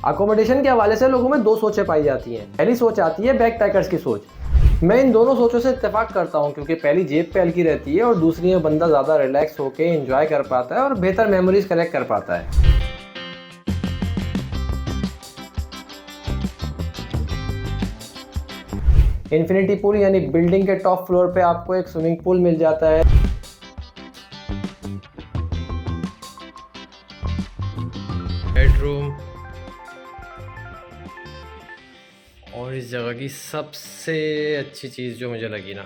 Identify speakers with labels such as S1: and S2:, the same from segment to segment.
S1: Accommodation के हवाले से लोगों में दो सोचें पाई जाती हैं। पहली सोच आती है बैग पैकर्स की सोच। मैं इन दोनों सोचों से इत्तेफाक करता हूं क्योंकि पहली जेब पे हल्की रहती है और दूसरी में बंदा ज़्यादा रिलैक्स होकर एंजॉय कर पाता है और बेहतर मेमोरीज कलेक्ट कर पाता है। इन्फिनिटी पूल यानी बिल्डिंग के टॉप फ्लोर पे आपको एक स्विमिंग पूल मिल जाता है। बेडरूम और इस जगह की सबसे अच्छी चीज़ जो मुझे लगी ना,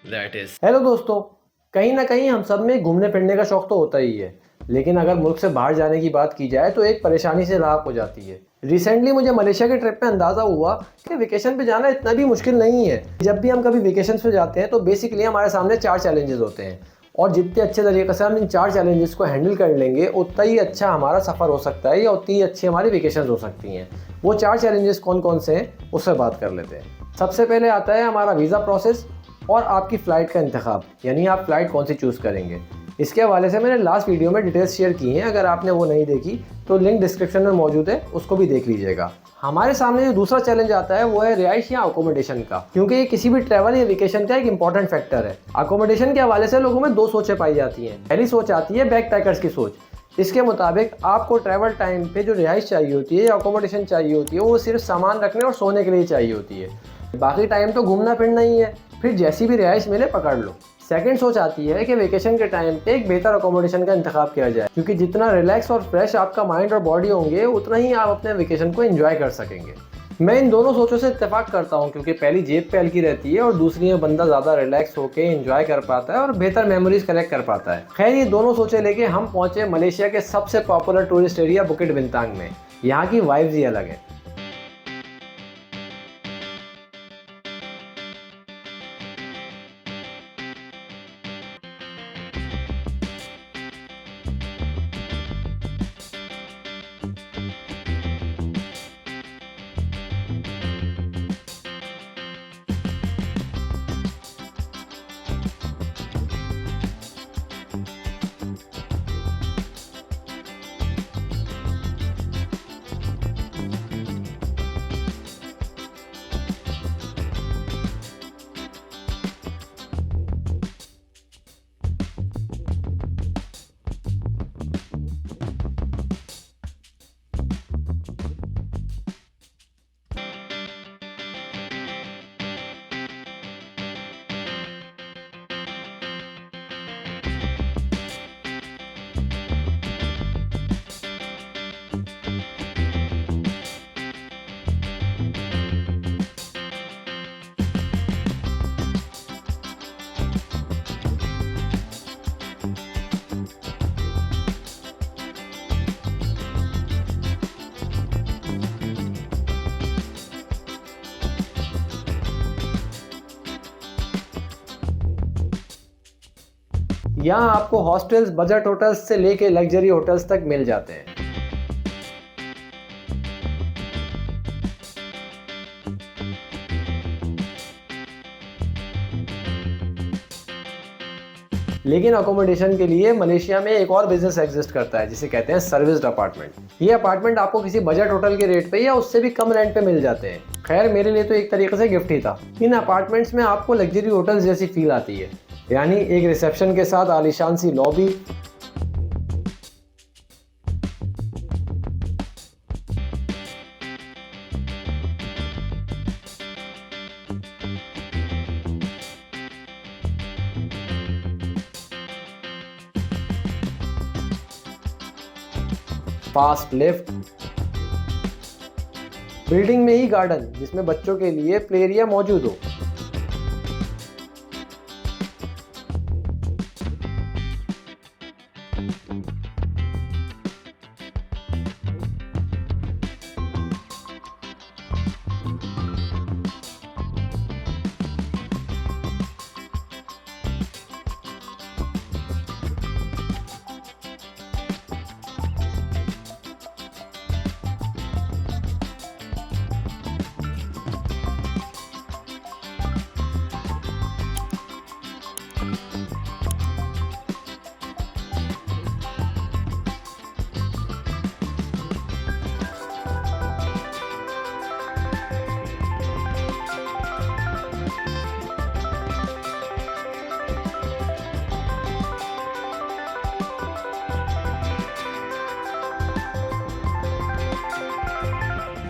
S1: दैट इज हेलो दोस्तों, कहीं ना कहीं हम सब में घूमने फिरने का शौक तो होता ही है, लेकिन अगर मुल्क से बाहर जाने की बात की जाए तो एक परेशानी से राहत हो जाती है। रिसेंटली मुझे मलेशिया के ट्रिप में अंदाज़ा हुआ कि वेकेशन पे जाना इतना भी मुश्किल नहीं है। जब भी हम कभी वेकेशन पे जाते हैं तो बेसिकली हमारे सामने 4 चैलेंजेस होते हैं और जितने अच्छे तरीके से हम इन 4 चैलेंजेस को हैंडल कर लेंगे उतना ही अच्छा हमारा सफ़र हो सकता है या उतनी ही अच्छी हमारी वेकेशन हो सकती हैं। वो 4 चैलेंजेस कौन कौन से हैं उससे बात कर लेते हैं। सबसे पहले आता है हमारा वीज़ा प्रोसेस और आपकी फ़्लाइट का इंतखाब, यानी आप फ़्लाइट कौन सी चूज़ करेंगे। इसके हवाले से मैंने लास्ट वीडियो में डिटेल्स शेयर की हैं, अगर आपने वो नहीं देखी तो लिंक डिस्क्रिप्शन में मौजूद है, उसको भी देख लीजिएगा। हमारे सामने जो दूसरा चैलेंज आता है वो है रिहाइश या अकोमोडेशन का, क्योंकि ये किसी भी ट्रैवल या वेकेशन का एक इंपॉर्टेंट फैक्टर है। अकोमोडेशन के हवाले से लोगों में दो सोचें पाई जाती हैं। पहली सोच आती है बैग पैकर्स की सोच। इसके मुताबिक आपको ट्रैवल टाइम पे जो रिहाइश चाहिए होती है या अकोमोडेशन चाहिए होती है वो सिर्फ सामान रखने और सोने के लिए चाहिए होती है, बाकी टाइम तो घूमना फिरना ही है, फिर जैसी भी रिहाइश मिले पकड़ लो। सेकंड सोच आती है कि वेकेशन के टाइम पे एक बेहतर अकोमोडेशन का इंतखाब किया जाए, क्योंकि जितना रिलैक्स और फ्रेश आपका माइंड और बॉडी होंगे उतना ही आप अपने वेकेशन को एंजॉय कर सकेंगे। मैं इन दोनों सोचों से इत्तेफाक करता हूं क्योंकि पहली जेब पे हल्की रहती है और दूसरी में बंदा ज़्यादा रिलैक्स होकर एंजॉय कर पाता है और बेहतर मेमोरीज कलेक्ट कर पाता है। खैर, ये दोनों सोचें लेके हम पहुंचे मलेशिया के सबसे पॉपुलर टूरिस्ट एरिया बुकिट बिंतांग में। यहाँ की वाइब्स ही अलग है। यहाँ आपको हॉस्टल्स, बजट होटल्स से लेके लग्जरी होटल्स तक मिल जाते हैं। लेकिन अकोमोडेशन के लिए मलेशिया में एक और बिजनेस एग्जिस्ट करता है जिसे कहते हैं सर्विस्ड अपार्टमेंट। ये अपार्टमेंट आपको किसी बजट होटल के रेट पे या उससे भी कम रेंट पे मिल जाते हैं। खैर, मेरे लिए तो एक तरीके से गिफ्ट ही था। इन अपार्टमेंट्स में आपको लग्जरी होटल्स जैसी फील आती है, यानी एक रिसेप्शन के साथ आलीशान सी लॉबी, फास्ट लिफ्ट, बिल्डिंग में ही गार्डन जिसमें बच्चों के लिए प्ले एरिया मौजूद हो।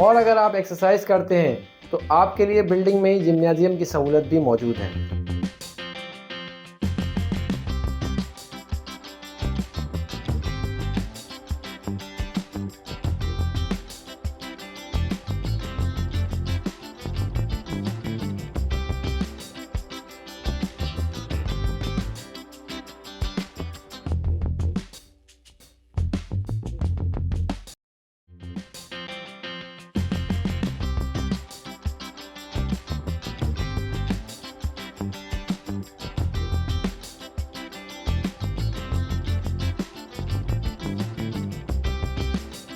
S1: और अगर आप एक्सरसाइज करते हैं तो आपके लिए बिल्डिंग में ही जिम्नाजियम की सहूलत भी मौजूद है।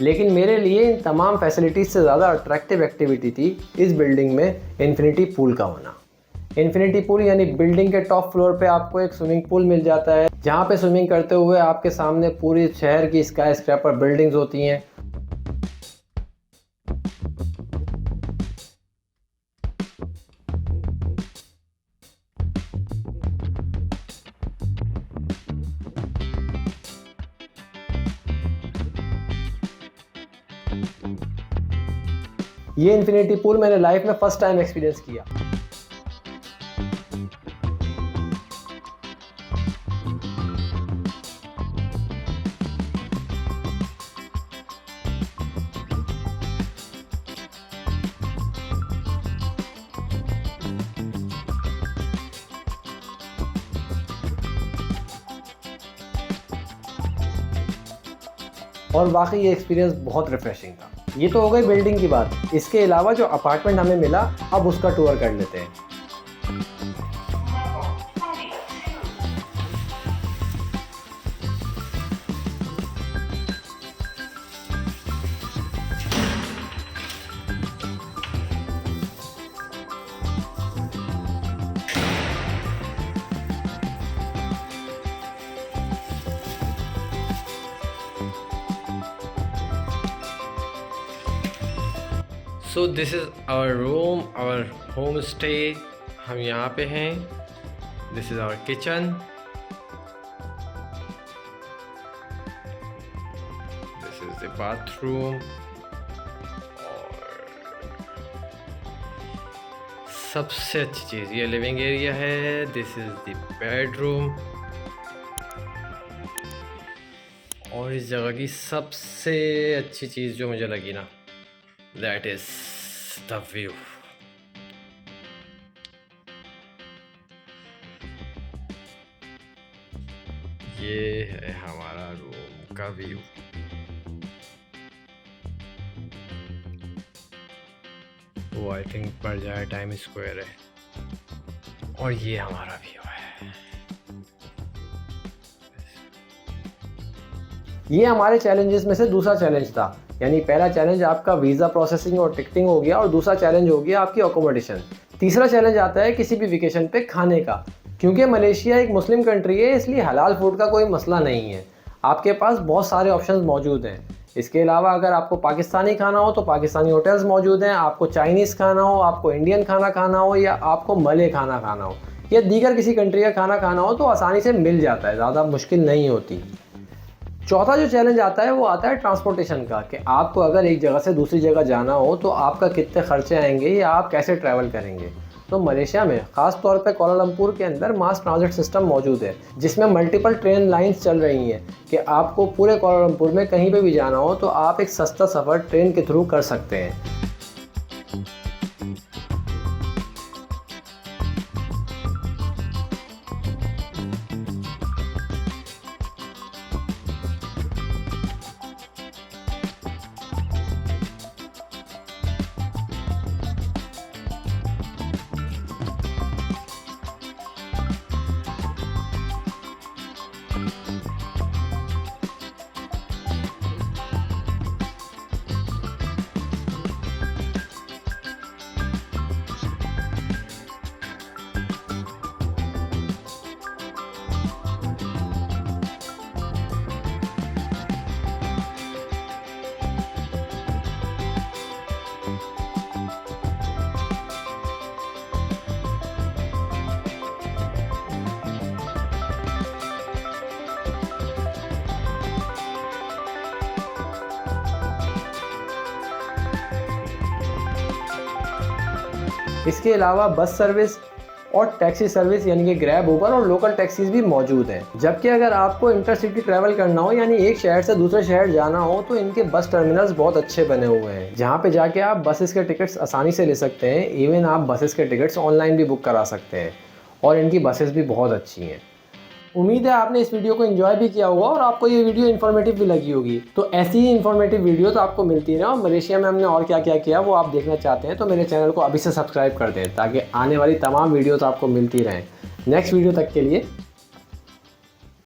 S1: लेकिन मेरे लिए इन तमाम फैसिलिटीज़ से ज़्यादा अट्रैक्टिव एक्टिविटी थी इस बिल्डिंग में इन्फिनिटी पूल का होना। इन्फिनिटी पूल यानी बिल्डिंग के टॉप फ्लोर पे आपको एक स्विमिंग पूल मिल जाता है, जहाँ पे स्विमिंग करते हुए आपके सामने पूरी शहर की स्काई स्क्रैपर बिल्डिंग्स होती हैं। ये इन्फिनिटी पूल मैंने लाइफ में फर्स्ट टाइम एक्सपीरियंस किया। और वाकई ये एक्सपीरियंस बहुत रिफ्रेशिंग था। ये तो हो गई बिल्डिंग की बात। इसके अलावा जो अपार्टमेंट हमें मिला, अब उसका टूर कर लेते हैं। So this is our room, our home stay. हम यहाँ पे हैं। This is our kitchen, this is the bathroom, और सबसे अच्छी चीज़ ये लिविंग एरिया है। This is the bedroom. और इस जगह की सबसे अच्छी चीज़ जो मुझे लगी ना, that is the view। ये है हमारा रूम का व्यू। वो आई थिंक पड़ जाए टाइम स्क्वायर है। और ये हमारा व्यू है। ये हमारे चैलेंजेस में से दूसरा चैलेंज था। यानी पहला चैलेंज आपका वीज़ा प्रोसेसिंग और टिकटिंग हो गया, और दूसरा चैलेंज हो गया आपकी अकोमोडेशन। तीसरा चैलेंज आता है किसी भी वेकेशन पे खाने का। क्योंकि मलेशिया एक मुस्लिम कंट्री है, इसलिए हलाल फूड का कोई मसला नहीं है। आपके पास बहुत सारे ऑप्शंस मौजूद हैं। इसके अलावा अगर आपको पाकिस्तानी खाना हो तो पाकिस्तानी होटल्स मौजूद हैं। आपको चाइनीज़ खाना हो, आपको इंडियन खाना खाना हो, या आपको मले खाना खाना हो, या दीगर किसी कंट्री का खाना खाना हो, तो आसानी से मिल जाता है, ज़्यादा मुश्किल नहीं होती। चौथा जो चैलेंज आता है वो आता है ट्रांसपोर्टेशन का, कि आपको अगर एक जगह से दूसरी जगह जाना हो तो आपका कितने खर्चे आएंगे या आप कैसे ट्रैवल करेंगे। तो मलेशिया में ख़ास तौर पे कोलालमपुर के अंदर मास ट्रांजिट सिस्टम मौजूद है, जिसमें मल्टीपल ट्रेन लाइंस चल रही हैं कि आपको पूरे कोलालमपुर में कहीं पे भी जाना हो तो आप एक सस्ता सफ़र ट्रेन के थ्रू कर सकते हैं। इसके अलावा बस सर्विस और टैक्सी सर्विस यानी कि ग्रैब, उबर और लोकल टैक्सीज भी मौजूद हैं। जबकि अगर आपको इंटरसिटी ट्रैवल करना हो यानी एक शहर से दूसरे शहर जाना हो तो इनके बस टर्मिनल्स बहुत अच्छे बने हुए हैं, जहाँ पे जाके आप बसेस के टिकट्स आसानी से ले सकते हैं। इवन आप बसेस के टिकट्स ऑनलाइन भी बुक करा सकते हैं और इनकी बसेस भी बहुत अच्छी हैं। उम्मीद है आपने इस वीडियो को एंजॉय भी किया होगा और आपको ये वीडियो इन्फॉर्मेटिव भी लगी होगी। तो ऐसी ही इन्फॉर्मेटिव वीडियो तो आपको मिलती रहे और मलेशिया में हमने और क्या क्या किया वो आप देखना चाहते हैं तो मेरे चैनल को अभी से सब्सक्राइब कर दें ताकि आने वाली तमाम वीडियोस आपको मिलती रहें। नेक्स्ट वीडियो तक के लिए